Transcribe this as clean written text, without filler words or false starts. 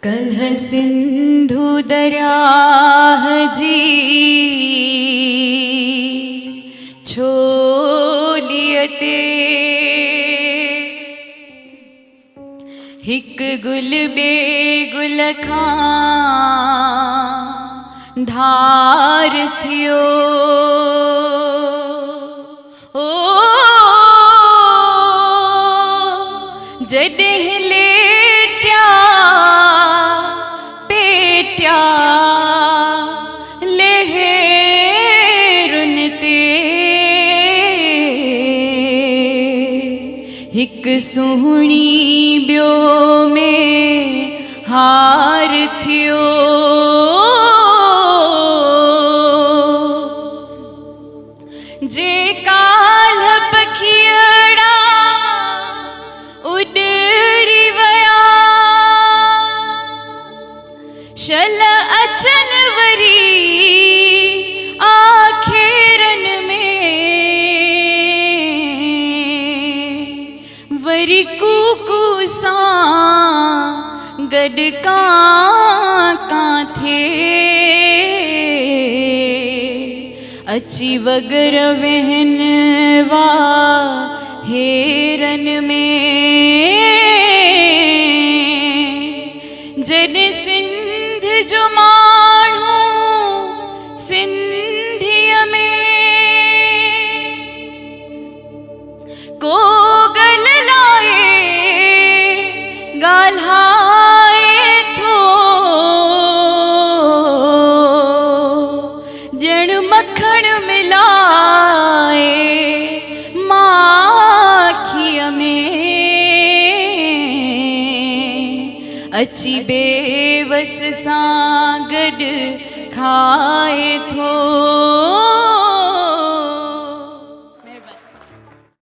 कलह सिंधु दरिया जी छोलियते हिक गुल बे गुल खां धार थियो। ओ जॾहिं लेटिया पेटिया लहरुन ते हिक सुहिणी ॿियो में हार थियो। जे काल्ह पखियड़ा उॾरी विया शल अचन वरी आखेरन में वरी कूकू सां गॾु कां थे अची वगर वहन वा हेरन में। जॾहिं सिंध जो माण्हू सिंधीअ में को गल लाए ॻाल्हाए थो ॼण मखण मिलाए माखीअ में अची बेवस सां गॾु खाए थो।